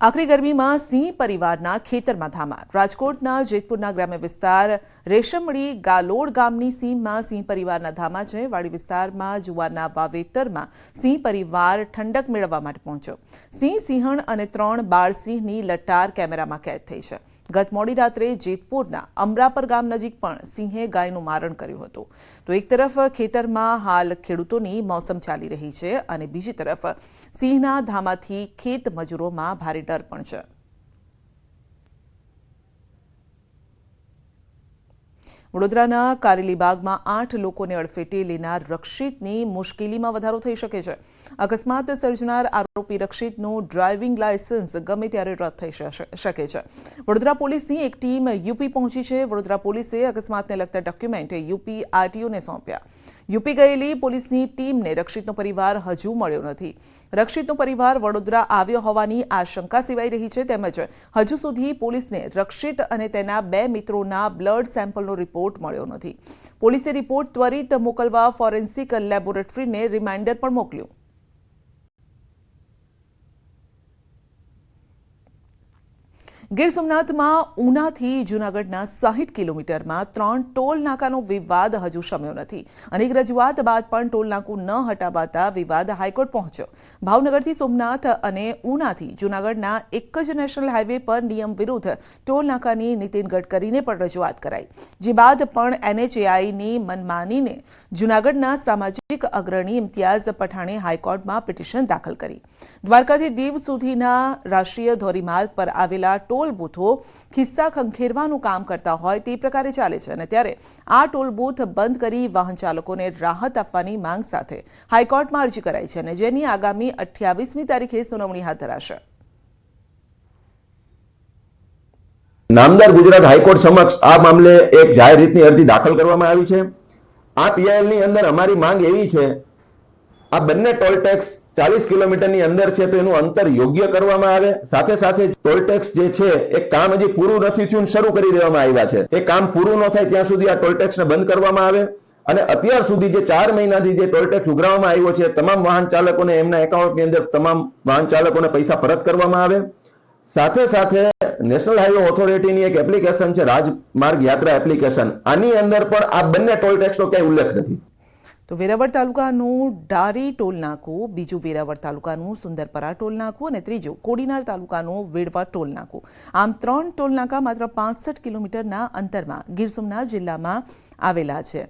આકરી ગરમીમાં સિંહ પરિવારના ખેતરમાં ધામા રાજકોટના જેતપુરના ગ્રામ્ય વિસ્તાર રેશમડી ગાલોડ ગામની સીમમાં સિંહ પરિવારના ધામા છે। વાડી વિસ્તારમાં જુવારના વાવેતરમાં સિંહ પરિવાર ઠંડક મેળવવા માટે પહોંચ્યો। સિંહ સિંહણ અને 3 બાળ સિંહની લટાર કેમેરામાં કેદ થઈ છે। ગત મોડી રાત્રે જેતપુરના અમરાપર ગામ નજીક પણ સિંહે ગાયનું મારણ કર્યું હતું। તો એક તરફ ખેતરમાં હાલ ખેડૂતોની મોસમ ચાલી રહી છે અને બીજી તરફ સિંહના ધામાથી ખેત મજૂરોમાં ભારે ડર પણ છે। વડોદરાના કારેલીબાગમાં 8 લોકોને અડફેટે લેનાર રક્ષિતની મુશ્કેલીમાં વધારો થઈ શકે છે। અકસ્માત સર્જનાર આરોપી રક્ષિતનું ડ્રાઇવિંગ લાયસન્સ ગમે ત્યારે રદ થઈ શકે છે। વડોદરા પોલીસની એક ટીમ યુપી પહોંચી છે। વડોદરા પોલીસે અકસ્માતને લગતા ડોક્યુમેન્ટ યુપી આરટીઓને સોંપ્યા। યુપી ગયેલી પોલીસની ટીમને રક્ષિતનો પરિવાર હજુ મળ્યો નથી। રક્ષિતનો પરિવાર વડોદરા આવ્યો હોવાની આશંકા સેવાઈ રહી છે, તેમજ હજુ સુધી પોલીસને રક્ષિત અને તેના 2 મિત્રોના બ્લડ સેમ્પલનો રિપોર્ટ મળ્યો નથી। પોલીસે રિપોર્ટ ત્વરિત મોકલવા ફોરેન્સિક લેબોરેટરીને રિમાઇન્ડર પણ મોકલ્યું। ગીર સોમનાથમાં ઉનાથી જૂનાગઢના 60 કિલોમીટરમાં 3 ટોલ નાકાનો વિવાદ હજુ શમ્યો નથી। અનેક રજૂઆત બાદ પણ ટોલ નાકું ન હટાવાતા વિવાદ હાઈકોર્ટ પહોંચ્યો। ભાવનગરથી સોમનાથ અને ઉનાથી જૂનાગઢના એક જ નેશનલ હાઈવે પર નિયમ વિરુદ્ધ ટોલ નાકાની નીતિન ગડકરીને પણ રજૂઆત કરાઈ, જે બાદ પણ એનએચએઆઈની મનમાનીને જૂનાગઢના સામાજિક અગ્રણી ઇમ્તિયાઝ પઠાણે હાઈકોર્ટમાં પિટિશન દાખલ કરી। દ્વારકાથી દીવ સુધીના રાષ્ટ્રીય ધોરીમાર્ગ પર આવેલા ટોલ બૂથો ખિસ્સા ખંખેરવાનું કામ કરતા હોય તે પ્રકારે ચાલે છે અને ત્યારે આ ટોલ બૂથ બંધ કરી વાહન ચાલકોને રાહત આપવાની માંગ સાથે હાઈકોર્ટમાં અરજી કરાઈ છે અને જેની આગામી 28મી તારીખે સુનાવણી હાથ ધરાશે। નામદાર ગુજરાત હાઈકોર્ટ સમક્ષ આ મામલે એક જાહેર રીતની અરજી દાખલ કરવામાં આવી છે। આ પીઆઈએલ ની અંદર અમારી માંગ એવી છે, આ બંને ટોલ ટેક્સ 40 કિલોમીટરની અંદર છે તો એનું અંતર યોગ્ય કરવામાં આવે। સાથે સાથે ટોલ ટેક્સ જે છે એ કામ હજી પૂરું નથી થયું, શરૂ કરી દેવામાં આવ્યા છે। એ કામ પૂરું ન થાય ત્યાં સુધી આ ટોલ ટેક્સને બંધ કરવામાં આવે અને અત્યાર સુધી જે 4 મહિનાથી જે ટોલ ટેક્સ ઉઘરાવવામાં આવ્યો છે તમામ વાહન ચાલકોને એમના એકાઉન્ટની અંદર તમામ વાહન ચાલકોને પૈસા પરત કરવામાં આવે। સાથે સાથે નેશનલ હાઈવે ઓથોરિટીની એક એપ્લિકેશન છે રાજમાર્ગ યાત્રા એપ્લિકેશન, આની અંદર પણ આ બંને ટોલ ટેક્સનો ક્યાંય ઉલ્લેખ નથી। તો વેરાવળ તાલુકાનું ડારી ટોલ નાકું, બીજું વેરાવળ તાલુકાનું સુંદરપરા ટોલ નાકું અને ત્રીજું કોડીનાર તાલુકાનું વેડવા ટોલ નાકું, આમ 3 ટોલ નાકા માત્ર 65 કિલોમીટરના અંતરમાં ગીર સોમનાથ જિલ્લામાં આવેલા છે।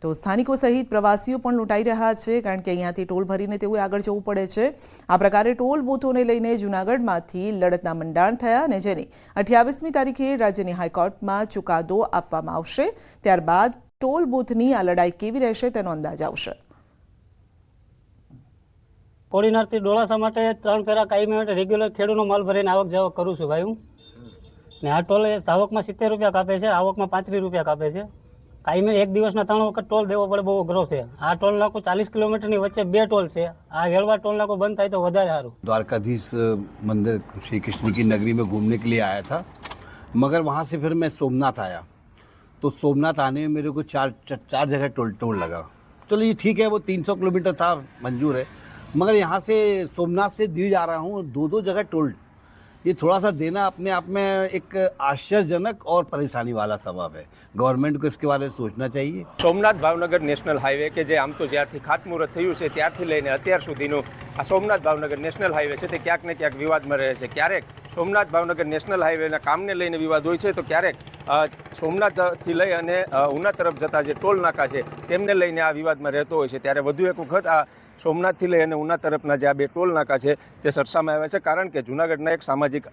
તો સ્થાનિકો સહિત પ્રવાસીઓ પણ લૂંટાઈ રહ્યા છે, કારણ કે અહીંયાથી ટોલ ભરીને તેઓએ આગળ જવું પડે છે। આ પ્રકારે ટોલ બૂથોને લઈને જૂનાગઢમાંથી લડતના મંડાણ થયા અને જેની 28મી તારીખે રાજ્યની હાઈકોર્ટમાં ચુકાદો આપવામાં આવશે। ત્યારબાદ ટોલ બૂથની આ લડાઈ કેવી રહેશે તેનો અંદાજ આવશે। કોડીનારથી ડોળાસા માટે 3 ફેરા કાયમી માટે રેગ્યુલર ખેડૂતનો માલ ભરીને આવક જાવક કરું છું ભાઈ હું, ને આ ટોલ આવકમાં 70 રૂપિયા કાપે છે, આવકમાં 35 રૂપિયા કાપે છે। કાયમી એક દિવસના 3 વખત ટોલ દેવો પડે, બહુ અઘરો છે। આ ટોલ નાકું 40 કિલોમીટરની વચ્ચે 2 ટોલ છે। આ વેળવા ટોલ નાકું બંધ થાય તો વધારે સારું। द्वारकाधीश मंदिर श्री कृष्ण की नगरी में घूमने के लिए आया था, मगर वहाँ से फिर मैं सोमनाथ आया तो सोमनाथ आने में मेरे को चार जगह टोल लगा। चलो ये ठीक है, वो 300 किलोमीटर था, मंजूर है, मगर यहाँ से सोमनाथ से दीव जा रहा हूँ 2 जगह टोल, ये थोड़ा सा देना अपने आप में एक आश्चर्यजनक और परेशानी वाला सबब है। गवर्नमेंट को इसके बारे में सोचना चाहिए। સોમનાથ ભાવનગર નેશનલ હાઈવે કે જે આમ તો જ્યારથી ખાતમુહૂર્ત થયું છે ત્યારથી લઈને અત્યાર સુધીનું આ સોમનાથ ભાવનગર નેશનલ હાઈવે છે તે ક્યાંક ને ક્યાંક વિવાદમાં રહે છે। ક્યારેક સોમનાથ ભાવનગર નેશનલ હાઈવેના કામને લઈને વિવાદ હોય છે તો ક્યારેક સોમનાથથી લઈ અને ઉના તરફ જતા જે ટોલ નાકા છે તેમને લઈને આ વિવાદમાં રહેતો હોય છે। ત્યારે વધુ એક વખત આ સોમનાથથી લઈ અને ઉના તરફના જે આ 2 ટોલ નાકા છે તે સરસામાં આવ્યા છે, કારણ કે જૂનાગઢના એક સામાજિક